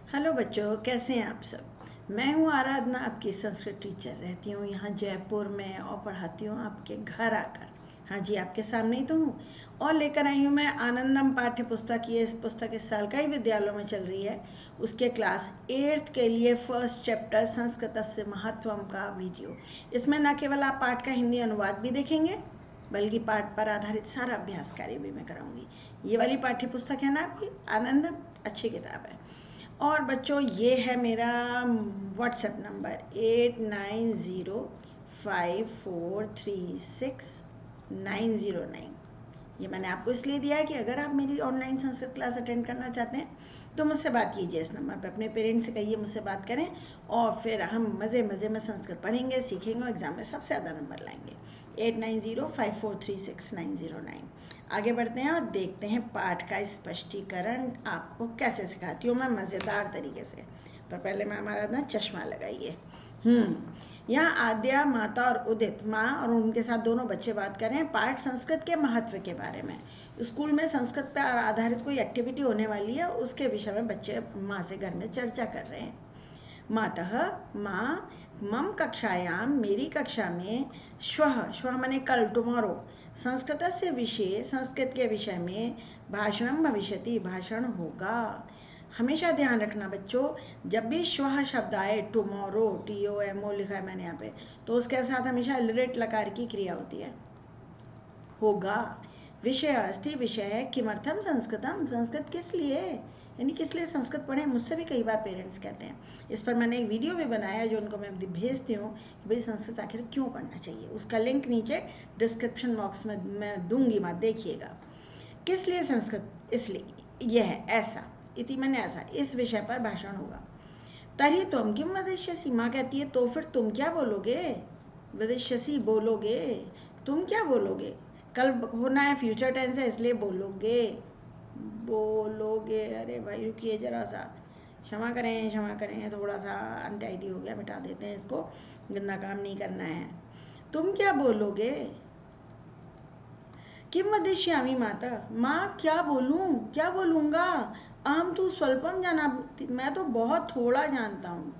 Hello बच्चों, कैसे हैं आप सब। मैं हूँ आराधना, आपकी संस्कृत टीचर। रहती हूँ यहाँ जयपुर में और पढ़ाती हूँ आपके घर आकर। हाँ जी, आपके सामने ही तो हूँ। और लेकर आई हूँ मैं आनंदम पाठ्य पुस्तक। ये इस पुस्तक इस साल कई विद्यालयों में चल रही है। उसके क्लास 8th के लिए फर्स्ट चैप्टर संस्कृतस्य महत्वम का वीडियो। इसमें न केवल आप पाठ का हिंदी अनुवाद भी देखेंगे, बल्कि पाठ पर आधारित सारा अभ्यास कार्य भी मैं कराऊंगी। ये वाली पाठ्य पुस्तक है ना आपकी आनंदम, अच्छी किताब है। और बच्चों, ये है मेरा व्हाट्सएप नंबर 8905436909। ये मैंने आपको इसलिए दिया है कि अगर आप मेरी ऑनलाइन संस्कृत क्लास अटेंड करना चाहते हैं तो मुझसे बात कीजिए इस नंबर पर। अपने पेरेंट्स से कहिए मुझसे बात करें और फिर हम मज़े मज़े में संस्कृत पढ़ेंगे, सीखेंगे और एग्ज़ाम में सबसे ज़्यादा नंबर लाएंगे। 8905436909। आगे बढ़ते हैं और देखते हैं पाठ का स्पष्टीकरण आपको कैसे सिखाती हूँ मैं मज़ेदार तरीके से। पर पहले मैं हमारा ना चश्मा लगाइए। यहाँ आद्या, माता और उदित, माँ और उनके साथ दोनों बच्चे बात कर रहे हैं पाठ संस्कृत के महत्व के बारे में। स्कूल में संस्कृत पर आधारित कोई एक्टिविटी होने वाली है, उसके विषय में बच्चे माँ से घर में चर्चा कर रहे हैं। मातः, माँ, मम कक्षायां, मेरी कक्षा में, श्वः, श्वः माने कल, टुमारो, संस्कृतस्य विषये, संस्कृत के विषय में, भाषणम भविष्यति, भाषण होगा। हमेशा ध्यान रखना बच्चों, जब भी श्वः शब्द आए, टुमारो, TOMO लिखा है मैंने यहाँ पे, तो उसके साथ हमेशा लिट लकार की क्रिया होती है, होगा। विषय अस्ति, विषय किमर्थम संस्कृतम, संस्कृत किस लिए, यानी किस लिए संस्कृत पढ़ें। मुझसे भी कई बार पेरेंट्स कहते हैं। इस पर मैंने एक वीडियो भी बनाया जो उनको मैं भेजती हूँ कि भाई संस्कृत आखिर क्यों पढ़ना चाहिए। उसका लिंक नीचे डिस्क्रिप्शन बॉक्स में मैं दूंगी, मत देखिएगा। किस लिए संस्कृत, इसलिए यह है ऐसा, इति मैंने ऐसा, इस विषय पर भाषण होगा। तरी तुम किम वदिष्यसि, माँ कहती है तो फिर तुम क्या बोलोगे। वदिष्यसि बोलोगे, तुम क्या बोलोगे। कल होना है, फ्यूचर टेंस है, इसलिए बोलोगे, बोलोगे। अरे भाई रुकिए जरा सा, क्षमा करें क्षमा करें, थोड़ा सा अनटाइडी हो गया, मिटा देते हैं इसको, गंदा काम नहीं करना है। तुम क्या बोलोगे। किम वदिष्यामि माता, माँ क्या बोलूँ, क्या बोलूँगा। अहम तु स्वल्पम जाना, मैं तो बहुत थोड़ा जानता हूँ।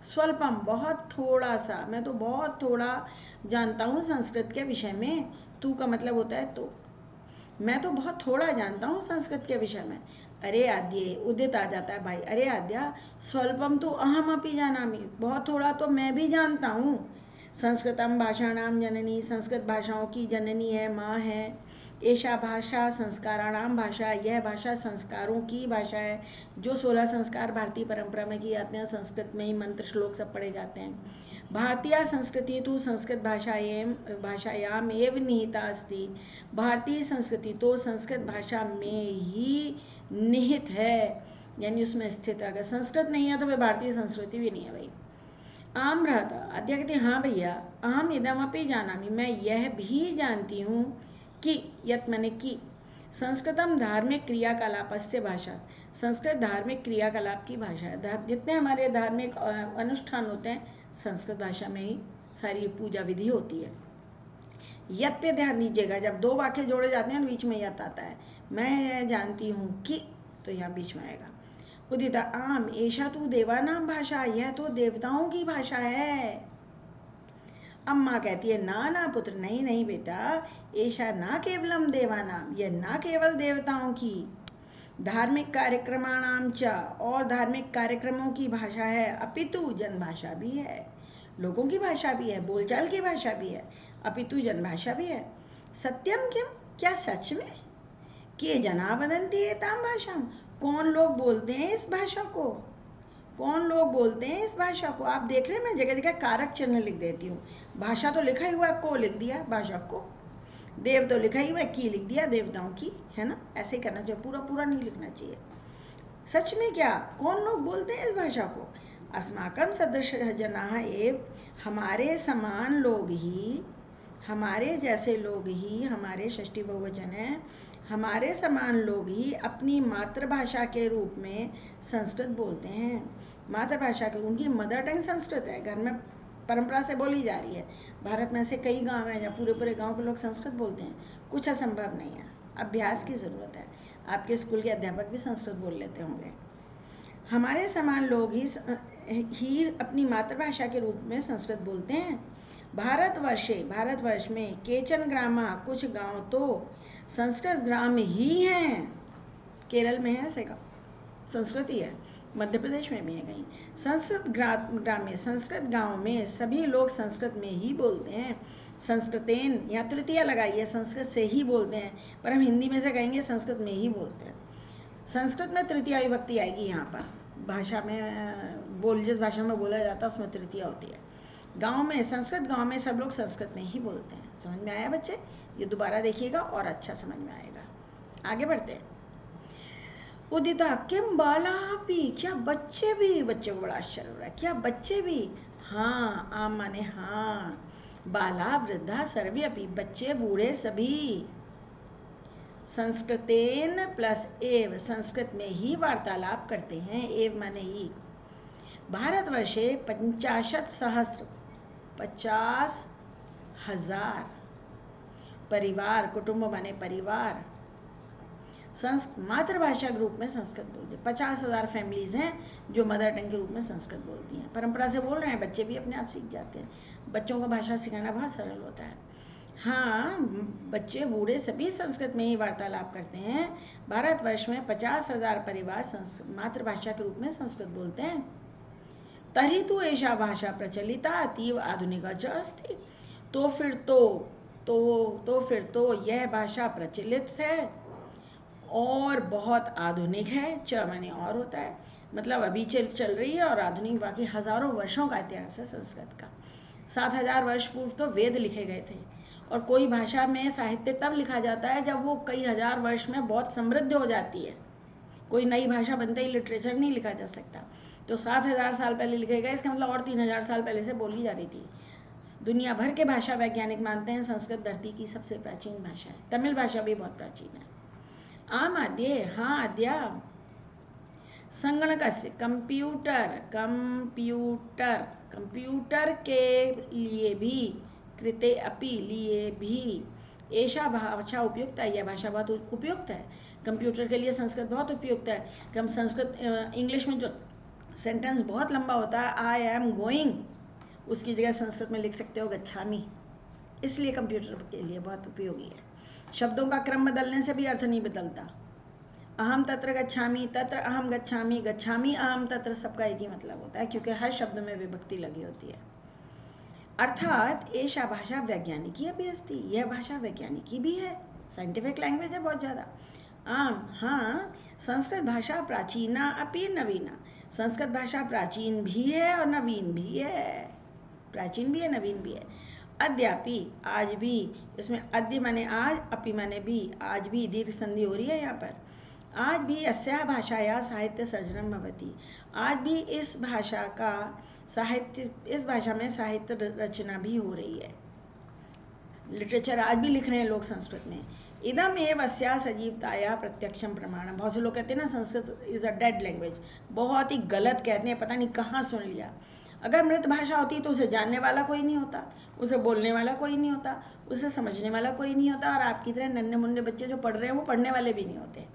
स्वल्पम बहुत थोड़ा सा, मैं तो बहुत थोड़ा जानता हूँ संस्कृत के विषय में। तू का मतलब होता है तो। मैं तो बहुत थोड़ा जानता हूँ संस्कृत के विषय में। अरे आद्य, उदित आ जाता है भाई, अरे आद्या, स्वल्पम तो अहम अपि जानामि, बहुत थोड़ा तो मैं भी जानता हूँ। संस्कृतम भाषाणाम जननी, संस्कृत भाषाओं की जननी है, माँ है। ऐसा भाषा संस्काराणाम भाषा, यह भाषा संस्कारों की भाषा है। जो 16 संस्कार भारतीय परंपरा में किए जाते हैं संस्कृत में ही मंत्र श्लोक सब पढ़े जाते हैं। भारतीय संस्कृति तो संस्कृत भाषायाम एव निहिता अस्ति, भारतीय संस्कृति तो संस्कृत भाषा में ही निहित है, यानी उसमें स्थित है। अगर संस्कृत नहीं है तो फिर भारतीय संस्कृति भी नहीं है भाई। आम रहता, अद्य कहते हाँ भैया, अहम इदमपि जानामि, मैं यह भी जानती हूँ कि, यत मैंने की, संस्कृतम धार्मिक क्रियाकलापस्य भाषा, संस्कृत धार्मिक क्रियाकलाप की भाषा है। जितने हमारे धार्मिक अनुष्ठान होते हैं संस्कृत भाषा में ही सारी पूजा विधि होती है। यत पे ध्यान दीजिएगा, जब दो वाक्य जोड़े जाते हैं बीच में यत आता है। मैं जानती हूँ कि, तो यहाँ बीच में आएगा। उदिता, आम, ऐशा तो देवानाम भाषा, यह तो देवताओं की भाषा है। अम्मा कहती है ना ना पुत्र, नहीं नहीं बेटा, ऐशा ना केवलम देवानाम, यह ना केवल देवताओं की, धार्मिक कार्यक्रमाणाम च, और धार्मिक कार्यक्रमों की भाषा है, अपितु जन भाषा भी है, लोगों की भाषा भी है, बोलचाल की भाषा भी है, अपितु जन भाषा भी है। सत्यम किम, क्या सच में, कि जना वदंती एताम भाषा, कौन लोग बोलते हैं इस भाषा को, कौन लोग बोलते हैं इस भाषा को। आप देख रहे हैं मैं जगह जगह कारक चिन्ह लिख देती हूँ। भाषा तो लिखा ही हुआ है, को लिख दिया भाषा को, देव तो लिखा ही हुआ है, की लिख दिया देवताओं की, है ना। ऐसे ही करना चाहिए, पूरा पूरा नहीं लिखना चाहिए। सच में क्या, कौन लोग बोलते हैं इस भाषा को। अस्माकम सदृश जनाः एव, हमारे समान लोग ही, हमारे जैसे लोग ही, हमारे षष्ठी बहुवचन है, हमारे समान लोग ही अपनी मातृभाषा के रूप में संस्कृत बोलते हैं। मातृभाषा के, उनकी मदर टंग संस्कृत है, घर में परंपरा से बोली जा रही है। भारत में ऐसे कई गांव हैं जहाँ पूरे पूरे गांव के लोग संस्कृत बोलते हैं। कुछ असंभव नहीं है, अभ्यास की ज़रूरत है। आपके स्कूल के अध्यापक भी संस्कृत बोल लेते होंगे। हमारे समान लोग ही अपनी मातृभाषा के रूप में संस्कृत बोलते हैं। भारतवर्ष में केचन ग्रामा, कुछ गांव तो संस्कृत ग्राम ही हैं। केरल में है ऐसे गाँव, संस्कृत ही है। मध्य प्रदेश में भी है कहीं। संस्कृत गांव में सभी लोग संस्कृत में ही बोलते हैं। संस्कृतेन या तृतीया लगाइए, संस्कृत से ही बोलते हैं, पर हम हिंदी में से कहेंगे संस्कृत में ही बोलते हैं। संस्कृत में तृतीया विभक्ति आएगी यहाँ पर, भाषा में जिस भाषा में बोला जाता है उसमें तृतीया होती है। संस्कृत गांव में सब लोग संस्कृत में ही बोलते हैं। समझ में आया बच्चे? ये दोबारा देखिएगा और अच्छा समझ में आएगा। आगे बढ़ते हैं। उदिता किम बाला भी, क्या बच्चे भी? बच्चे को बड़ा आश्चर्य हो रहा है, क्या बच्चे भी? हाँ, आम माने हाँ, बाला वृद्धा सर्वे अपि, बच्चे बूढ़े सभी। संस्कृतेन प्लस एव, संस्कृत में ही वार्तालाप करते हैं। एव माने ही। भारतवर्षे 50,000 50,000 परिवार, कुटुंब माने परिवार, मातृभाषा के रूप में संस्कृत बोलते हैं। 50,000 फैमिलीज हैं जो मदर टंग के रूप में संस्कृत बोलती हैं। परंपरा से बोल रहे हैं, बच्चे भी अपने आप सीख जाते हैं। बच्चों को भाषा सिखाना बहुत सरल होता है। हाँ, बच्चे बूढ़े सभी संस्कृत में ही वार्तालाप करते हैं। भारतवर्ष में 50,000 परिवार मातृभाषा के रूप में संस्कृत बोलते हैं। तरी तो ऐसा भाषा प्रचलिता अतीव आधुनिका च अस्ति, तो फिर तो यह भाषा प्रचलित है और बहुत आधुनिक है। च माने और होता है, मतलब अभी चल रही है और आधुनिक, बाकी हजारों वर्षों का इतिहास है संस्कृत का। 7,000 वर्ष पूर्व तो वेद लिखे गए थे, और कोई भाषा में साहित्य तब लिखा जाता है जब वो कई हजार वर्ष में बहुत समृद्ध हो जाती है। कोई नई भाषा बनते ही लिटरेचर नहीं लिखा जा सकता। तो 7,000 साल पहले लिखे गए, इसका मतलब और 3,000 साल पहले से बोली जा रही थी। दुनिया भर के भाषा वैज्ञानिक मानते हैं संस्कृत धरती की सबसे प्राचीन भाषा है। तमिल भाषा भी बहुत प्राचीन है। आम आद्य, हाँ आद्या, संगणकस्य, कंप्यूटर के लिए भी, कृते अपि लिए भी, ऐसा भाषा उपयुक्त है। यह भाषा बहुत उपयुक्त है। कंप्यूटर के लिए संस्कृत बहुत उपयुक्त है। कम संस्कृत इंग्लिश में जो सेंटेंस बहुत लंबा होता है, आई एम गोइंग, उसकी जगह संस्कृत में लिख सकते हो गच्छामि, इसलिए कंप्यूटर के लिए बहुत उपयोगी है। शब्दों का क्रम बदलने से भी अर्थ नहीं बदलता। अहम तत्र गच्छामि, तत्र अहम गच्छामि, गच्छामि अहम तत्र, सबका एक ही मतलब होता है, क्योंकि हर शब्द में विभक्ति लगी होती है। अर्थात ऐसा भाषा वैज्ञानिकी भी अस्ति, यह भाषा वैज्ञानिकी भी है, साइंटिफिक लैंग्वेज है बहुत ज़्यादा। आम, हाँ, संस्कृत भाषा प्राचीना अपि नवीना, संस्कृत भाषा प्राचीन भी है और नवीन भी है। प्राचीन भी है, नवीन भी है। अद्यापि, आज भी, इसमें अद्य माने आज, अपि माने भी, आज भी दीर्घ संधि हो रही है यहाँ पर। आज भी अस्याः भाषायाः साहित्य सर्जनम भवति, आज भी इस भाषा में साहित्य रचना भी हो रही है। लिटरेचर आज भी लिख रहे हैं लोग संस्कृत में। इदम एव अस्याः सजीवतायाः प्रत्यक्षम प्रमाणम। बहुत से लोग कहते हैं ना Sanskrit is a dead language, बहुत ही गलत कहते हैं, पता नहीं कहाँ सुन लिया। अगर मृत भाषा होती तो उसे जानने वाला कोई नहीं होता, उसे बोलने वाला कोई नहीं होता, उसे समझने वाला कोई नहीं होता, और आपकी तरह नन्हे मुन्ने बच्चे जो पढ़ रहे हैं वो पढ़ने वाले भी नहीं होते,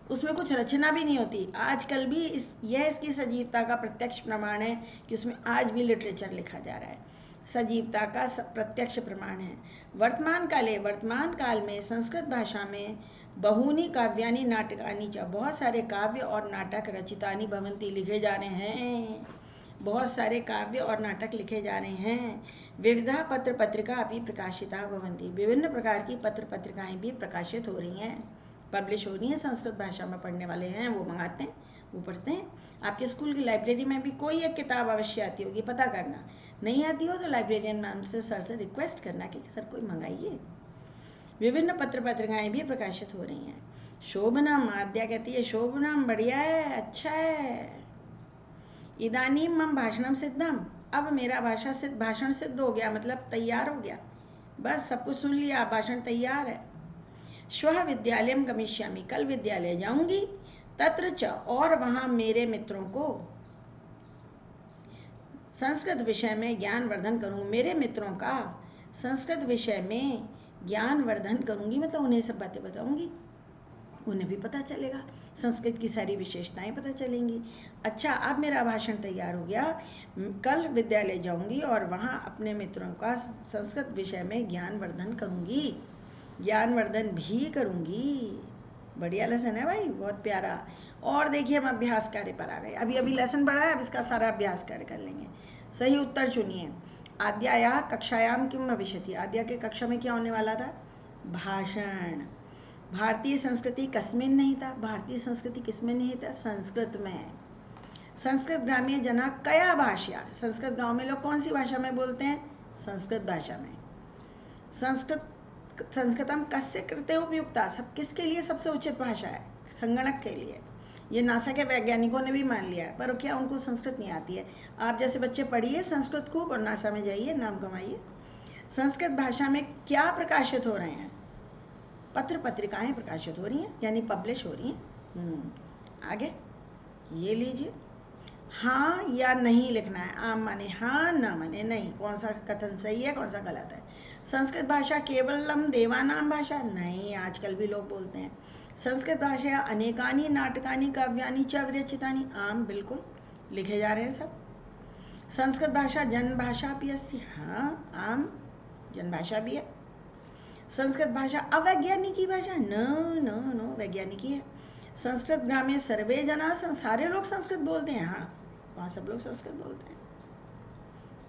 उसमें कुछ रचना भी नहीं होती। आजकल भी यह इसकी सजीवता का प्रत्यक्ष प्रमाण है कि उसमें आज भी लिटरेचर लिखा जा रहा है। सजीवता का प्रत्यक्ष प्रमाण है। वर्तमान काल में संस्कृत भाषा में बहूनि काव्यानि नाटकानि च, बहुत सारे काव्य और नाटक रचितानि भवन्ति, लिखे जा रहे हैं। बहुत सारे काव्य और नाटक लिखे जा रहे हैं। विविधा पत्र पत्रिका अभी प्रकाशिता भवन्ति, विभिन्न प्रकार की पत्र पत्रिकाएं भी प्रकाशित हो रही हैं, पब्लिश हो रही हैं। संस्कृत भाषा में पढ़ने वाले हैं वो मंगाते हैं, वो पढ़ते हैं। आपके स्कूल की लाइब्रेरी में भी कोई एक किताब अवश्य आती होगी, पता करना। नहीं आती हो तो लाइब्रेरियन मैम से, सर से रिक्वेस्ट करना कि सर कोई मंगाइए। विभिन्न पत्र पत्रिकाएं भी प्रकाशित हो रही हैं। शोभनम, आद्या कहती है शोभनम बढ़िया है, अच्छा है। इदानीम मम भाषणम सिद्धम, अब मेरा भाषण सिद्ध हो गया, मतलब तैयार हो गया, बस सब कुछ सुन लिया, भाषण तैयार है। श्वः विद्यालयम गमिष्यामि, कल विद्यालय जाऊंगी। तत्र च, और वहां मेरे मित्रों को संस्कृत विषय में ज्ञान वर्धन करूंगी, मेरे मित्रों का संस्कृत विषय में ज्ञान वर्धन करूंगी, मतलब उन्हें सब बातें बताऊंगी। उन्हें भी पता चलेगा, संस्कृत की सारी विशेषताएं पता चलेंगी। अच्छा, अब मेरा भाषण तैयार हो गया। कल विद्यालय जाऊंगी और वहाँ अपने मित्रों का संस्कृत विषय में ज्ञानवर्धन करूंगी, ज्ञानवर्धन भी करूंगी। बढ़िया लेसन है भाई, बहुत प्यारा। और देखिए हम अभ्यास कार्य पर आ गए। अभी अभी लेसन पढ़ा है, अब इसका सारा अभ्यास कार्य कर लेंगे। सही उत्तर चुनिए। आद्याया कक्षायाम किम भविष्यति, आद्या के कक्षा में क्या होने वाला था? भाषण। भारतीय संस्कृति कस्मिन नहीं था, भारतीय संस्कृति किसमें नहीं था? संस्कृत में। संस्कृत ग्रामीण जना कया भाषा, संस्कृत गांव में लोग कौन सी भाषा में बोलते हैं? संस्कृत भाषा में। संस्कृतम कस्य कृते उपयुक्ता, सब किसके लिए सबसे उचित भाषा है? संगणक के लिए। ये नासा के वैज्ञानिकों ने भी मान लिया है, पर क्या उनको संस्कृत नहीं आती है? आप जैसे बच्चे पढ़िए संस्कृत खूब और नासा में जाइए, नाम कमाइए। संस्कृत भाषा में क्या प्रकाशित हो रहे हैं? पत्र पत्रिकाएं प्रकाशित हो रही हैं, यानी पब्लिश हो रही हैं। आगे ये लीजिए, हाँ या नहीं लिखना है। आम माने हाँ, ना माने नहीं। कौन सा कथन सही है, कौन सा गलत है? संस्कृत भाषा केवलम देवानाम भाषा नहीं, आजकल भी लोग बोलते हैं। संस्कृत भाषा अनेकानी नाटकानी काव्यानि च विरचितानि, आम बिल्कुल लिखे जा रहे हैं सब। संस्कृत भाषा जनभाषा भी अस्ति, हाँ आम जनभाषा भी है। संस्कृत भाषा अवैज्ञानिकी भाषा, नो वैज्ञानिकी है। संस्कृत ग्रामीण सर्वे जना, सारे लोग संस्कृत बोलते हैं, हाँ वहाँ सब लोग संस्कृत बोलते हैं।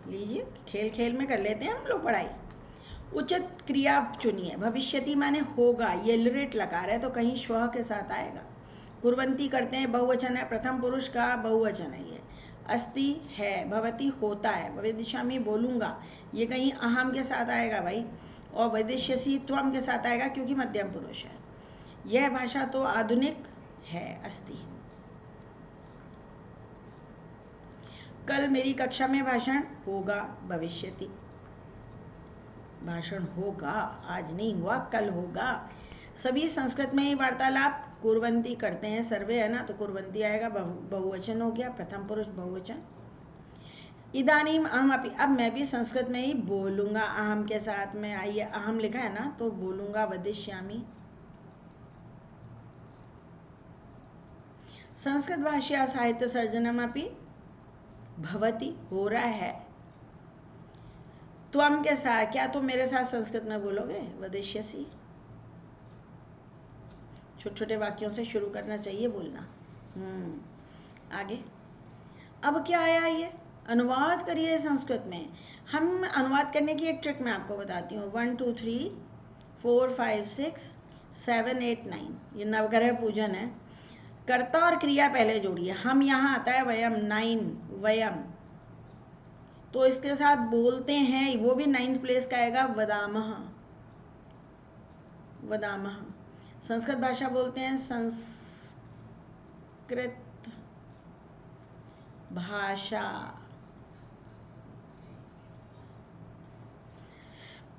लीजिए खेल खेल में कर लेते हैं हम लोग पढ़ाई। उचित क्रिया चुनिए। भविष्यति माने होगा, ये लिरिट लकार है तो कहीं श्वः के साथ आएगा। कुर्वंती करते हैं, बहुवचन है, प्रथम पुरुष का बहुवचन है ये। अस्ति है, भवती होता है, वैदिष्यामि बोलूँगा, ये कहीं अहम के साथ आएगा भाई, और वैदिष्यसि त्वम के साथ आएगा क्योंकि मध्यम पुरुष है। यह भाषा तो आधुनिक है, अस्ति। कल मेरी कक्षा में भाषण होगा, भविष्यति। भाषण होगा, आज नहीं हुआ, कल होगा। सभी संस्कृत में ही वार्तालाप कुर्वंती करते हैं, सर्वे है ना, तो कुर्वंती आएगा, बहुवचन हो गया, प्रथम पुरुष बहुवचन। इदानीम अहम अपि, अब मैं भी संस्कृत में ही बोलूँगा अहम के साथ में। आइए, अहम लिखा है ना तो बोलूँगा वदिष्यामि। संस्कृत भाषा साहित्य सर्जनम अपि भवति, हो रहा है। त्वम के साथ, क्या तुम मेरे साथ संस्कृत में बोलोगे? वदिष्यसि। छोटे छोटे वाक्यों से शुरू करना चाहिए बोलना। आगे अब क्या आया? ये अनुवाद करिए संस्कृत में। हम अनुवाद करने की एक ट्रिक मैं आपको बताती हूँ। 1 2 3 4 5 6 7 8 9, ये नवग्रह पूजन है। कर्ता और क्रिया पहले जोड़िए। हम यहाँ आता है वयम, 9 वयम, तो इसके साथ बोलते हैं, वो भी 9th प्लेस का आएगा, वदामः। वदामः संस्कृत भाषा बोलते हैं, संस्कृत भाषा।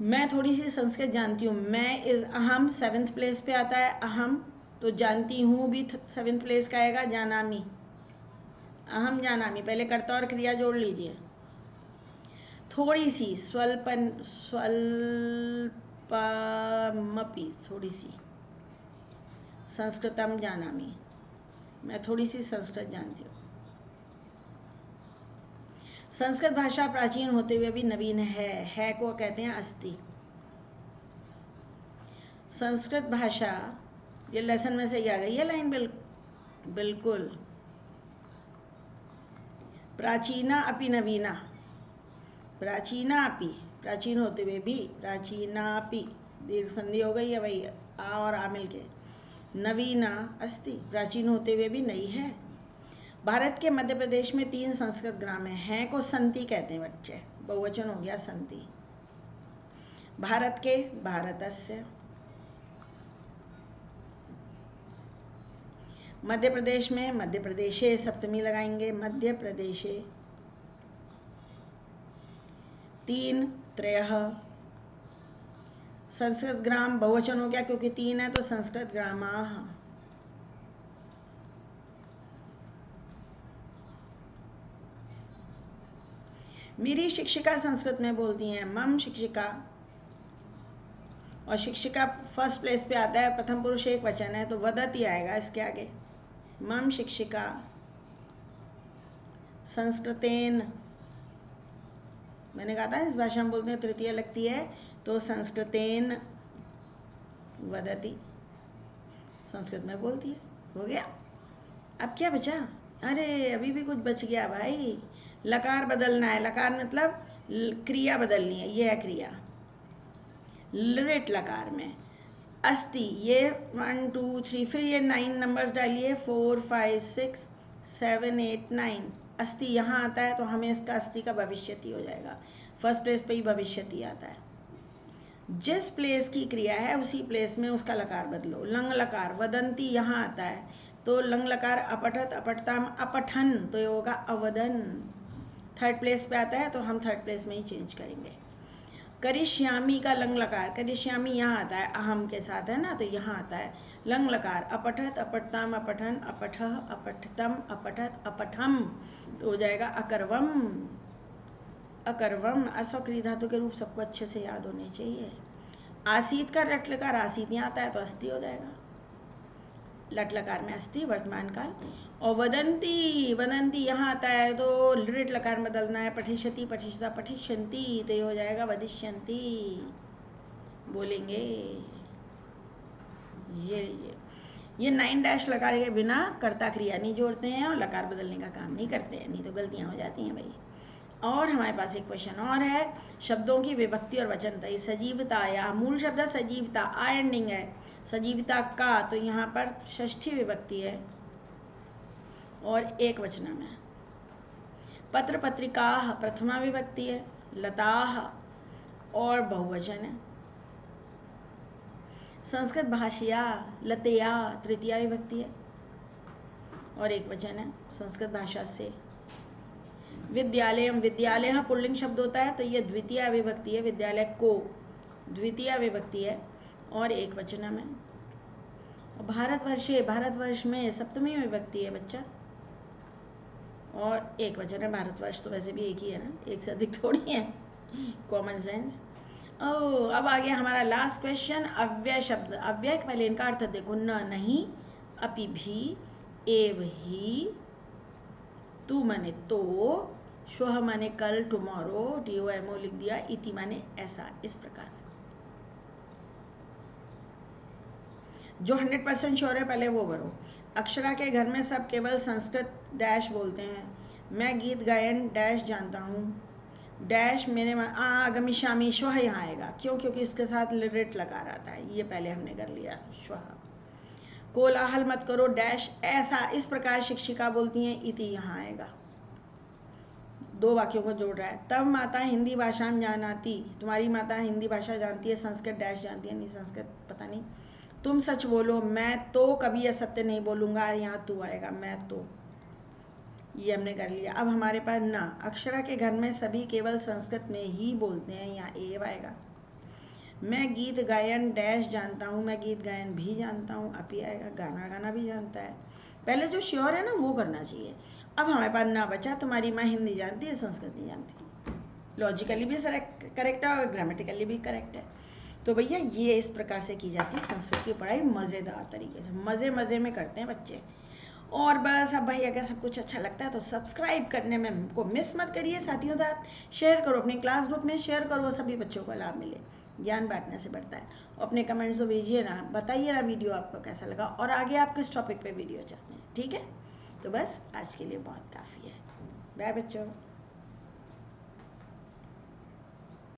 मैं थोड़ी सी संस्कृत जानती हूँ। मैं इस अहम 7th प्लेस पे आता है, अहम, तो जानती हूँ भी 7th प्लेस का आएगा, जानामी। अहम जानामी, पहले कर्ता और क्रिया जोड़ लीजिए। थोड़ी सी स्वल्पमपि, थोड़ी सी संस्कृतम जानामी, मैं थोड़ी सी संस्कृत जानती हूँ। संस्कृत भाषा प्राचीन होते हुए भी नवीन है को कहते हैं अस्ति। संस्कृत भाषा, ये लेसन में से ही आ गई है लाइन, बिल्कुल। प्राचीना अपि नवीना, प्राचीना अपि, प्राचीन होते हुए भी, प्राचीना अपि, दीर्घ संधि हो गई है भाई, आ और आ मिल के। नवीना अस्ति, प्राचीन होते हुए भी नई है। भारत के मध्य प्रदेश में 3 संस्कृत ग्राम हैं को संति कहते हैं बच्चे, बहुवचन हो गया संति। भारत के, भारतस्य। मध्य प्रदेश में मध्य प्रदेशे, सप्तमी लगाएंगे, मध्य प्रदेशे। 3 त्रयः, संस्कृत ग्राम बहुवचन हो गया क्योंकि 3 है, तो संस्कृत ग्रामाः। मेरी शिक्षिका संस्कृत में बोलती हैं, मम शिक्षिका और शिक्षिका फर्स्ट प्लेस पे आता है, प्रथम पुरुष एक वचन है तो वदति आएगा इसके आगे। मम शिक्षिका संस्कृतेन, मैंने कहा था इस भाषा में बोलते हैं तृतीय लगती है, तो संस्कृतेन वदति, संस्कृत में बोलती है। हो गया। अब क्या बचा? अरे अभी भी कुछ बच गया भाई, लकार बदलना है। लकार मतलब क्रिया बदलनी है, ये है क्रिया। लृट लकार में अस्ति, ये 1 2 3, फिर ये 9 नंबर्स डालिए, 4 5 6 7 8 9। अस्ति यहाँ आता है तो हमें इसका अस्ति का भविष्यति हो जाएगा। फर्स्ट प्लेस पे ही भविष्यति आता है। जिस प्लेस की क्रिया है उसी प्लेस में उसका लकार बदलो। लंग लकार वदंती यहाँ आता है तो लंग लकार अपठत अपठताम अपठन, तो ये होगा अवदन। थर्ड प्लेस पे आता है तो हम थर्ड प्लेस में ही चेंज करेंगे। करिष्यामी का लंग लकार, करिष्यामी यहाँ आता है, अहम के साथ है ना, तो यहाँ आता है लंग लकार अपठत अपठताम अपठन अपठ अपठतम अपठत अपठम, तो हो जाएगा अकर्वम। अकर्वम अस्वक्रिय धातु के रूप सबको अच्छे से याद होने चाहिए। आसीत का लट लकार आसीत यहाँ आता है तो अस्थि हो जाएगा। लट लकार में अस्थि वर्तमान काल। और वदंती, वदंती यहाँ आता है तो लृट लकार में बदलना है। पठिष्यति पठिष्यता पठिष्यन्ति, तो ये हो जाएगा वदिष्यन्ति, बोलेंगे। ये 9 डैश लकार के बिना कर्ता क्रिया नहीं जोड़ते हैं और लकार बदलने का काम नहीं करते हैं, नहीं तो गलतियाँ हो जाती हैं भाई। और हमारे पास एक क्वेश्चन और है, शब्दों की विभक्ति और वचनता। सजीवता, या मूल शब्द सजीवता, आ एंडिंग है, सजीवता का, तो यहाँ पर षष्ठी विभक्ति है और एक वचन में। पत्र पत्रिका प्रथमा विभक्ति है, लताः और बहुवचन है। संस्कृत भाषया लतया तृतीया विभक्ति है और एक वचन है संस्कृत भाषा से। विद्यालय, विद्यालय पुल्लिंग शब्द होता है तो ये द्वितीय विभक्ति है, विद्यालय को द्वितीय विभक्ति है और एक वचन में। भारतवर्षे, भारतवर्ष में सप्तमी विभक्ति है बच्चा और एक वचन है। भारतवर्ष तो वैसे भी एक ही है ना, एक से अधिक थोड़ी है, कॉमन सेंस। ओह, अब आ गया हमारा लास्ट क्वेश्चन, अव्यय शब्द। अव्यय पहले इनका अर्थ देखो, न नहीं, अपि भी, एव ही, तू माने तो, श्वः माने कल टुमारो, TOMO लिख दिया, इति माने ऐसा, इस प्रकार। जो 100% श्योर है पहले वो भरो। अक्षरा के घर में सब केवल संस्कृत डैश बोलते हैं। मैं गीत गायन डैश जानता हूँ। डैश मेरे गमिष्यामि, श्वः यहाँ आएगा, क्यों? क्योंकि इसके साथ लिरिट लकार आता है, ये पहले हमने कर लिया, श्वः। कोलाहल मत करो डैश ऐसा, इस प्रकार शिक्षिका बोलती हैं, इति यहाँ आएगा। 2 वाक्यों को जोड़ रहा है। तब माता हिंदी भाषा में जानाती, तुम्हारी माता हिंदी भाषा जानती है, संस्कृत डैश जानती है, नहीं संस्कृत पता नहीं। तुम सच बोलो, मैं तो कभी असत्य नहीं बोलूँगा, यहाँ तू आएगा, मैं तो, ये हमने कर लिया। अब हमारे पास ना, अक्षरा के घर में सभी केवल संस्कृत में ही बोलते हैं, यहाँ एव आएगा। मैं गीत गायन डैश जानता हूँ, मैं गीत गायन भी जानता हूँ, अपी आएगा, गाना गाना भी जानता है। पहले जो श्योर है ना वो करना चाहिए। अब हमारे पास ना बचा, तुम्हारी माँ हिंदी जानती है, संस्कृत नहीं जानती। लॉजिकली भी करेक्ट है और ग्रामेटिकली भी करेक्ट है। तो भैया ये इस प्रकार से की जाती है संस्कृत की पढ़ाई, मज़ेदार तरीके से, मज़े मज़े में करते हैं बच्चे। और बस अब भाई अगर सब कुछ अच्छा लगता है तो सब्सक्राइब करने में को मिस मत करिए, साथियों साथ शेयर करो, अपने क्लास ग्रुप में शेयर करो, सभी बच्चों को लाभ मिले। ज्ञान बांटने से बढ़ता है। अपने कमेंट्स तो भेजिए ना, बताइए ना वीडियो आपको कैसा लगा और आगे आप किस टॉपिक पे वीडियो चाहते हैं, ठीक है? तो बस आज के लिए बहुत काफ़ी है। बाय बच्चों।